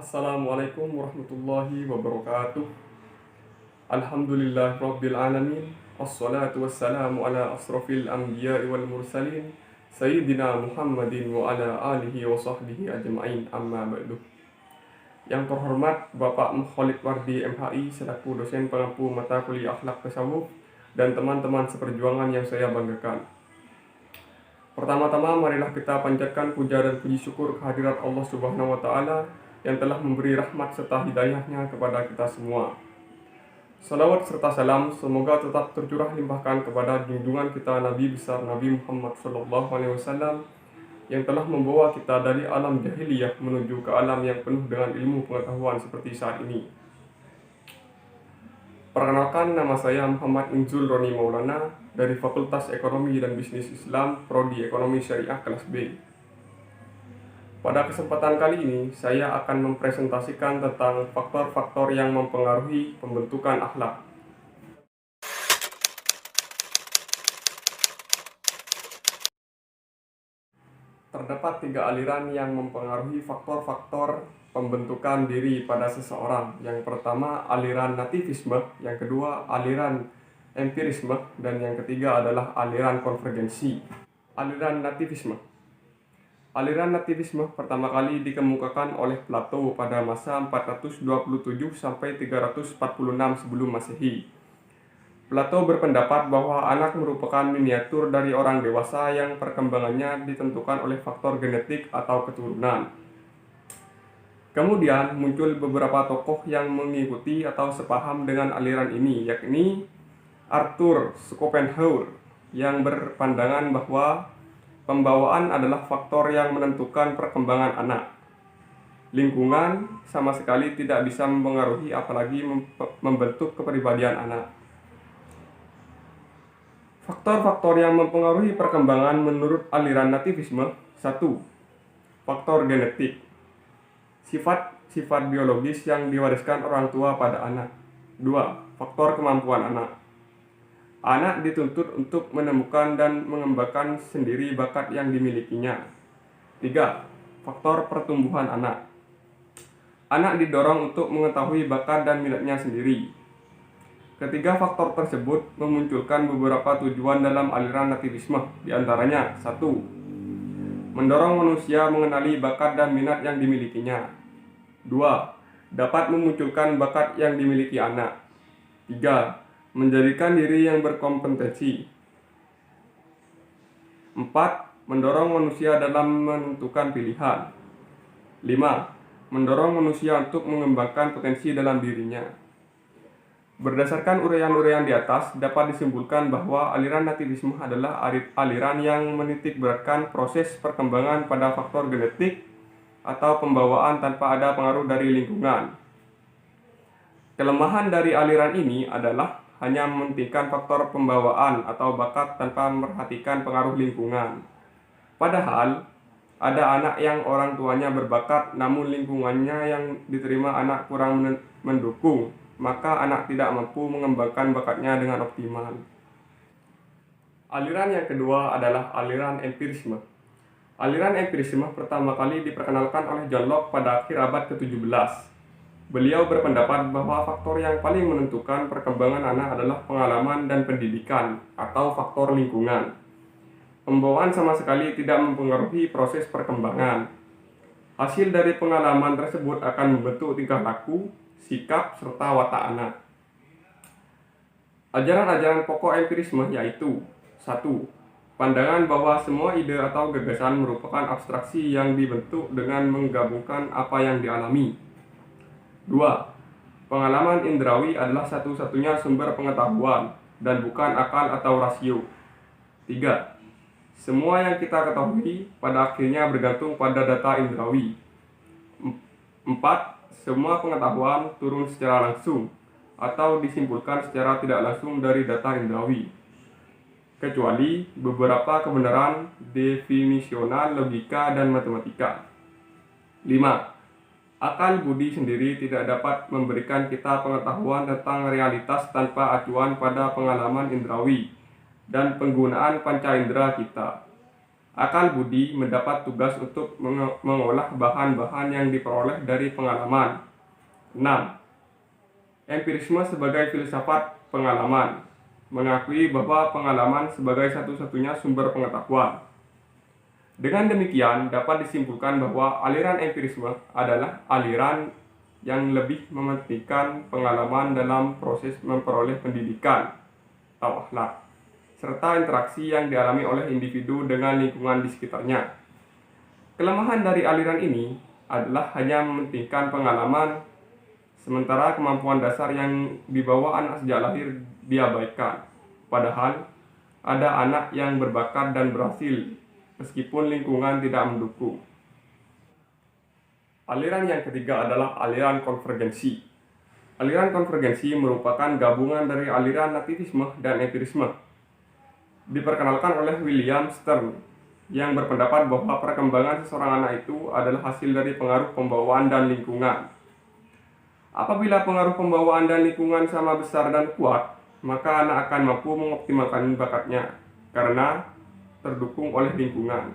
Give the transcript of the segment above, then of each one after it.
Assalamualaikum warahmatullahi wabarakatuh. Alhamdulillah rabbil alamin. Assalatu wassalamu ala asrafil anbiya'i wal mursalin Sayyidina Muhammadin wa ala alihi wa sahbihi ajma'in, amma ba'du. Yang terhormat Bapak Khalid Wardi MHI selaku dosen pengampu mata kuliah akhlak tasawuf dan teman-teman seperjuangan yang saya banggakan. Pertama-tama marilah kita panjatkan puja dan puji syukur kehadirat Allah Subhanahu wa taala yang telah memberi rahmat serta hidayahnya kepada kita semua. Salawat serta salam semoga tetap tercurah limpahkan kepada junjungan kita Nabi besar Nabi Muhammad SAW yang telah membawa kita dari alam jahiliyah menuju ke alam yang penuh dengan ilmu pengetahuan seperti saat ini. Perkenalkan, nama saya Muhammad Inzul Roni Maulana dari Fakultas Ekonomi dan Bisnis Islam, Prodi Ekonomi Syariah kelas B. Pada kesempatan kali ini, saya akan mempresentasikan tentang faktor-faktor yang mempengaruhi pembentukan akhlak. Terdapat 3 aliran yang mempengaruhi faktor-faktor pembentukan diri pada seseorang. Yang pertama, aliran nativisme, yang kedua, aliran empirisme, dan yang ketiga adalah aliran konvergensi. Aliran nativisme. Aliran nativisme pertama kali dikemukakan oleh Plato pada masa 427 sampai 346 sebelum Masehi. Plato berpendapat bahwa anak merupakan miniatur dari orang dewasa yang perkembangannya ditentukan oleh faktor genetik atau keturunan. Kemudian muncul beberapa tokoh yang mengikuti atau sepaham dengan aliran ini, yakni Arthur Schopenhauer yang berpandangan bahwa pembawaan adalah faktor yang menentukan perkembangan anak. Lingkungan sama sekali tidak bisa mempengaruhi apalagi membentuk kepribadian anak. Faktor-faktor yang mempengaruhi perkembangan menurut aliran nativisme. 1. Faktor genetik. Sifat biologis yang diwariskan orang tua pada anak. 2. Faktor kemampuan anak. Anak dituntut untuk menemukan dan mengembangkan sendiri bakat yang dimilikinya. 3. Faktor pertumbuhan anak. Anak didorong untuk mengetahui bakat dan minatnya sendiri. Ketiga faktor tersebut memunculkan beberapa tujuan dalam aliran nativisme, di antaranya 1. Mendorong manusia mengenali bakat dan minat yang dimilikinya. 2. Dapat memunculkan bakat yang dimiliki anak. 3. Menjadikan diri yang berkompetensi. 4. Mendorong manusia dalam menentukan pilihan. 5. Mendorong manusia untuk mengembangkan potensi dalam dirinya. Berdasarkan uraian-uraian di atas, dapat disimpulkan bahwa aliran nativisme adalah aliran yang menitikberatkan proses perkembangan pada faktor genetik atau pembawaan tanpa ada pengaruh dari lingkungan. Kelemahan dari aliran ini adalah hanya mementingkan faktor pembawaan atau bakat tanpa memperhatikan pengaruh lingkungan. Padahal, ada anak yang orang tuanya berbakat namun lingkungannya yang diterima anak kurang mendukung, maka anak tidak mampu mengembangkan bakatnya dengan optimal. Aliran yang kedua adalah aliran empirisme. Aliran empirisme pertama kali diperkenalkan oleh John Locke pada akhir abad ke-17. Beliau berpendapat bahwa faktor yang paling menentukan perkembangan anak adalah pengalaman dan pendidikan atau faktor lingkungan. Pembawaan sama sekali tidak mempengaruhi proses perkembangan. Hasil dari pengalaman tersebut akan membentuk tingkah laku, sikap, serta watak anak. Ajaran-ajaran pokok empirisme yaitu 1. Pandangan bahwa semua ide atau gagasan merupakan abstraksi yang dibentuk dengan menggabungkan apa yang dialami. 2. Pengalaman indrawi adalah satu-satunya sumber pengetahuan dan bukan akal atau rasio. 3. Semua yang kita ketahui pada akhirnya bergantung pada data indrawi. 4. Semua pengetahuan turun secara langsung atau disimpulkan secara tidak langsung dari data indrawi, kecuali beberapa kebenaran definisional, logika, dan matematika. 5. Akal budi sendiri tidak dapat memberikan kita pengetahuan tentang realitas tanpa acuan pada pengalaman indrawi dan penggunaan panca indera kita. Akal budi mendapat tugas untuk mengolah bahan-bahan yang diperoleh dari pengalaman. 6. Empirisme sebagai filsafat pengalaman, mengakui bahwa pengalaman sebagai satu-satunya sumber pengetahuan. Dengan demikian, dapat disimpulkan bahwa aliran empirisme adalah aliran yang lebih mementingkan pengalaman dalam proses memperoleh pendidikan atau akhlak, serta interaksi yang dialami oleh individu dengan lingkungan di sekitarnya. Kelemahan dari aliran ini adalah hanya mementingkan pengalaman, sementara kemampuan dasar yang dibawa anak sejak lahir diabaikan. Padahal, ada anak yang berbakat dan berhasil meskipun lingkungan tidak mendukung. Aliran yang ketiga adalah aliran konvergensi. Aliran konvergensi merupakan gabungan dari aliran nativisme dan empirisme. Diperkenalkan oleh William Stern yang berpendapat bahwa perkembangan seseorang anak itu adalah hasil dari pengaruh pembawaan dan lingkungan. Apabila pengaruh pembawaan dan lingkungan sama besar dan kuat, maka anak akan mampu mengoptimalkan bakatnya karena terdukung oleh lingkungan.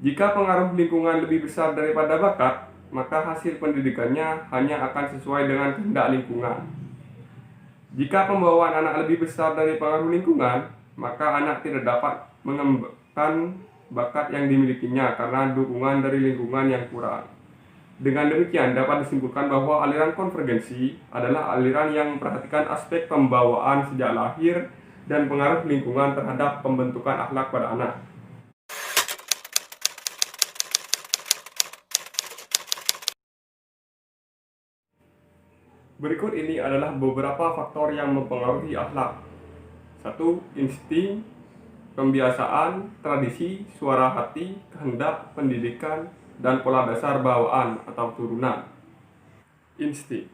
Jika pengaruh lingkungan lebih besar daripada bakat, maka hasil pendidikannya hanya akan sesuai dengan kehendak lingkungan. Jika pembawaan anak lebih besar dari pengaruh lingkungan, maka anak tidak dapat mengembangkan bakat yang dimilikinya karena dukungan dari lingkungan yang kurang. Dengan demikian, dapat disimpulkan bahwa aliran konvergensi adalah aliran yang memperhatikan aspek pembawaan sejak lahir dan pengaruh lingkungan terhadap pembentukan akhlak pada anak. Berikut ini adalah beberapa faktor yang mempengaruhi akhlak. 1. Insting, pembiasaan, tradisi, suara hati, kehendak, pendidikan, dan pola dasar bawaan atau turunan. Insting.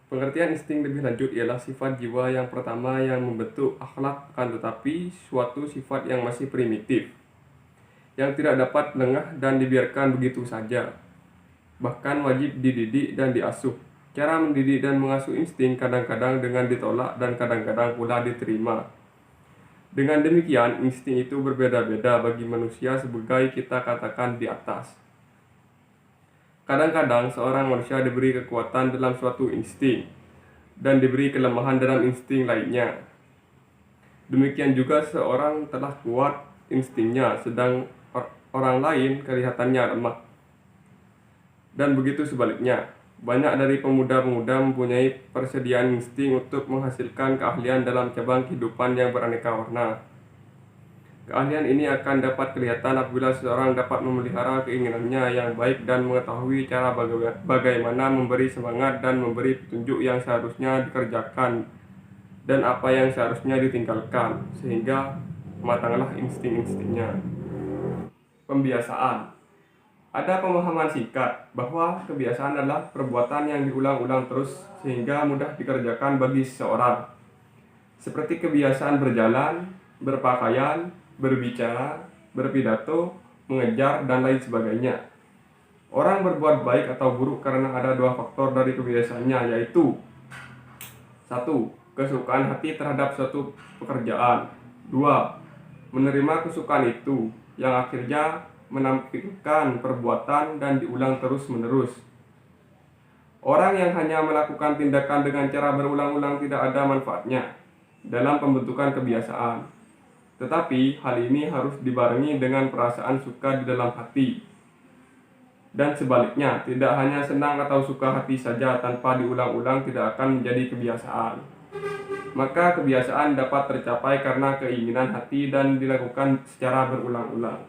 Pengertian insting lebih lanjut ialah sifat jiwa yang pertama yang membentuk akhlak, akan tetapi suatu sifat yang masih primitif, yang tidak dapat lengah dan dibiarkan begitu saja, bahkan wajib dididik dan diasuh. Cara mendidik dan mengasuh insting kadang-kadang dengan ditolak dan kadang-kadang pula diterima. Dengan demikian, insting itu berbeda-beda bagi manusia sebagai kita katakan di atas. Kadang-kadang seorang manusia diberi kekuatan dalam suatu insting dan diberi kelemahan dalam insting lainnya. Demikian juga seorang telah kuat instingnya sedang orang lain kelihatannya lemah. Dan begitu sebaliknya, banyak dari pemuda-pemuda mempunyai persediaan insting untuk menghasilkan keahlian dalam cabang kehidupan yang beraneka warna. Keahlian ini akan dapat kelihatan apabila seseorang dapat memelihara keinginannya yang baik dan mengetahui cara bagaimana memberi semangat dan memberi petunjuk yang seharusnya dikerjakan dan apa yang seharusnya ditinggalkan, sehingga matanglah insting-instingnya. Pembiasaan. Ada pemahaman singkat bahwa kebiasaan adalah perbuatan yang diulang-ulang terus sehingga mudah dikerjakan bagi seseorang, seperti kebiasaan berjalan, berpakaian, berbicara, berpidato, mengejar, dan lain sebagainya. Orang berbuat baik atau buruk karena ada dua faktor dari kebiasaannya, yaitu 1. Kesukaan hati terhadap suatu pekerjaan. 2. Menerima kesukaan itu, yang akhirnya menampilkan perbuatan dan diulang terus-menerus. Orang yang hanya melakukan tindakan dengan cara berulang-ulang tidak ada manfaatnya dalam pembentukan kebiasaan. Tetapi hal ini harus dibarengi dengan perasaan suka di dalam hati. Dan sebaliknya, tidak hanya senang atau suka hati saja tanpa diulang-ulang tidak akan menjadi kebiasaan. Maka kebiasaan dapat tercapai karena keinginan hati dan dilakukan secara berulang-ulang.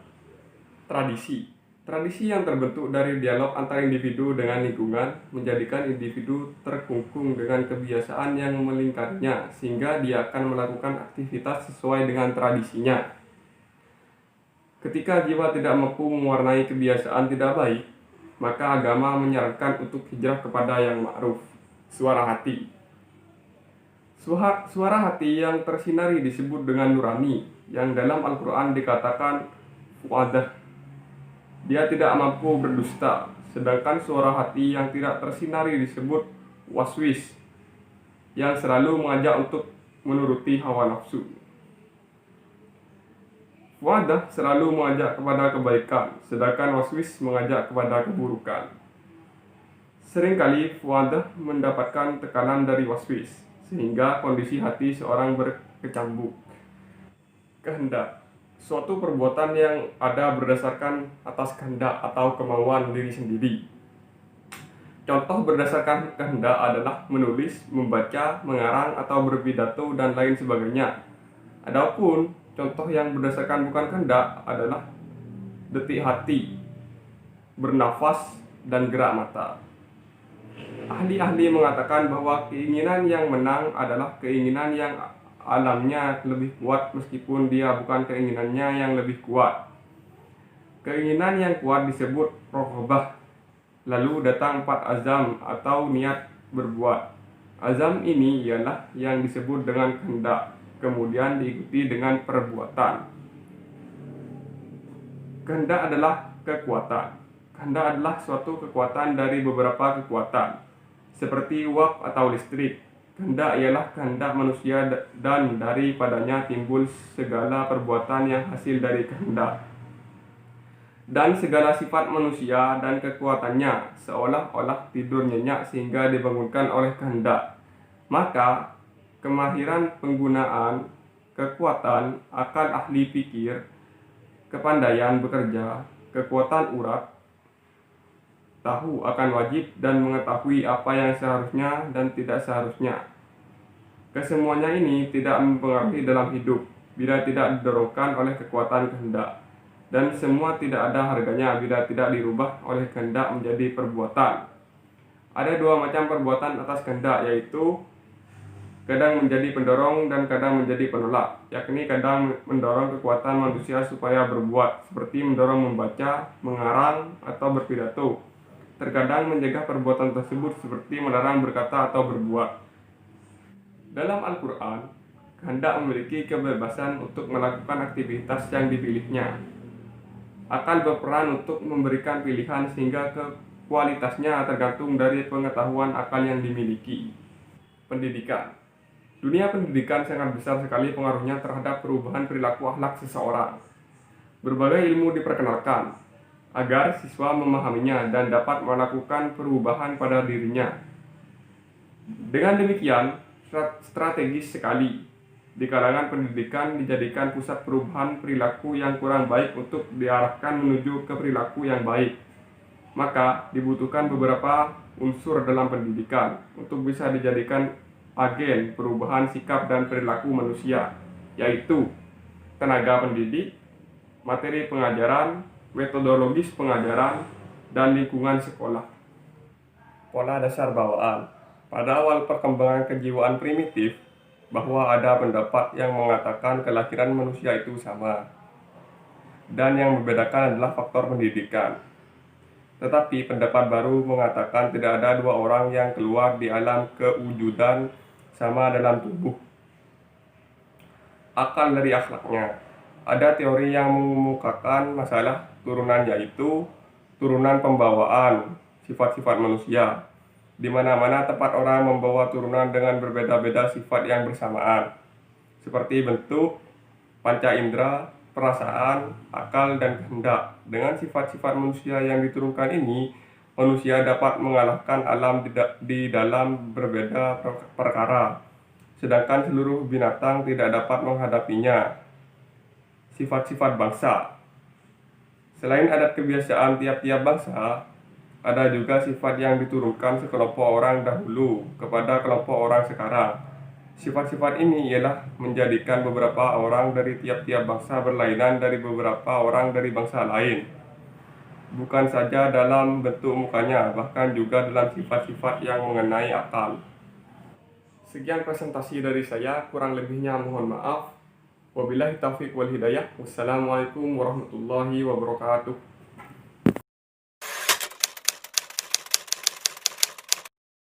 Tradisi. Tradisi yang terbentuk dari dialog antara individu dengan lingkungan menjadikan individu terkungkung dengan kebiasaan yang melingkarinya sehingga dia akan melakukan aktivitas sesuai dengan tradisinya. Ketika jiwa tidak mampu mewarnai kebiasaan tidak baik, maka agama menyarankan untuk hijrah kepada yang ma'ruf, suara hati. Suara hati yang tersinari disebut dengan nurani, yang dalam Al-Quran dikatakan fuadah. Dia tidak mampu berdusta, sedangkan suara hati yang tidak tersinari disebut waswis, yang selalu mengajak untuk menuruti hawa nafsu. Mu'addah selalu mengajak kepada kebaikan, sedangkan waswis mengajak kepada keburukan. Seringkali Mu'addah mendapatkan tekanan dari waswis, sehingga kondisi hati seorang berkecambuk. Kehendak, suatu perbuatan yang ada berdasarkan atas kehendak atau kemauan diri sendiri. Contoh berdasarkan kehendak adalah menulis, membaca, mengarang, atau berpidato, dan lain sebagainya. Adapun contoh yang berdasarkan bukan kehendak adalah detik hati, bernafas, dan gerak mata. Ahli-ahli mengatakan bahwa keinginan yang menang adalah keinginan yang alamnya lebih kuat meskipun dia bukan keinginannya yang lebih kuat. Keinginan yang kuat disebut roghbah. Lalu datang 4 azam atau niat berbuat. Azam ini ialah yang disebut dengan kehendak, kemudian diikuti dengan perbuatan. Kehendak adalah kekuatan. Kehendak adalah suatu kekuatan dari beberapa kekuatan, seperti uap atau listrik. Kehendak ialah kehendak manusia dan daripadanya timbul segala perbuatan yang hasil dari kehendak. Dan segala sifat manusia dan kekuatannya seolah-olah tidur nyenyak sehingga dibangunkan oleh kehendak. Maka kemahiran penggunaan, kekuatan, akal ahli pikir, kepandaian bekerja, kekuatan urat, tahu akan wajib dan mengetahui apa yang seharusnya dan tidak seharusnya. Kesemuanya ini tidak mempengaruhi dalam hidup bila tidak didorongkan oleh kekuatan kehendak. Dan semua tidak ada harganya bila tidak dirubah oleh kehendak menjadi perbuatan. Ada 2 macam perbuatan atas kehendak, yaitu kadang menjadi pendorong dan kadang menjadi penolak, yakni kadang mendorong kekuatan manusia supaya berbuat, seperti mendorong membaca, mengarang, atau berpidato. Terkadang mencegah perbuatan tersebut, seperti melarang berkata atau berbuat. Dalam Al-Quran, kehendak memiliki kebebasan untuk melakukan aktivitas yang dipilihnya. Akan berperan untuk memberikan pilihan sehingga kualitasnya tergantung dari pengetahuan akal yang dimiliki. Pendidikan. Dunia pendidikan sangat besar sekali pengaruhnya terhadap perubahan perilaku akhlak seseorang. Berbagai ilmu diperkenalkan agar siswa memahaminya dan dapat melakukan perubahan pada dirinya. Dengan demikian, strategis sekali di kalangan pendidikan dijadikan pusat perubahan perilaku yang kurang baik untuk diarahkan menuju ke perilaku yang baik. Maka dibutuhkan beberapa unsur dalam pendidikan untuk bisa dijadikan agen perubahan sikap dan perilaku manusia, yaitu tenaga pendidik, materi pengajaran, metodologis pengajaran, dan lingkungan sekolah. Pola dasar bawaan. Pada awal perkembangan kejiwaan primitif, bahwa ada pendapat yang mengatakan kelahiran manusia itu sama, dan yang membedakan adalah faktor pendidikan. Tetapi pendapat baru mengatakan tidak ada 2 orang yang keluar di alam kewujudan sama dalam tubuh. Akal dari akhlaknya. Ada teori yang mengemukakan masalah turunan, yaitu turunan pembawaan sifat-sifat manusia. Di mana-mana tempat orang membawa turunan dengan berbeda-beda sifat yang bersamaan, seperti bentuk, panca indera, perasaan, akal, dan kehendak. Dengan sifat-sifat manusia yang diturunkan ini, manusia dapat mengalahkan alam di dalam berbeda perkara, sedangkan seluruh binatang tidak dapat menghadapinya. Sifat-sifat bangsa. Selain adat kebiasaan tiap-tiap bangsa, ada juga sifat yang diturunkan sekelompok orang dahulu kepada kelompok orang sekarang. Sifat-sifat ini ialah menjadikan beberapa orang dari tiap-tiap bangsa berlainan dari beberapa orang dari bangsa lain. Bukan saja dalam bentuk mukanya, bahkan juga dalam sifat-sifat yang mengenai akal. Sekian presentasi dari saya, kurang lebihnya mohon maaf. Wabillahi taufiq wal hidayah. Wassalamualaikum warahmatullahi wabarakatuh.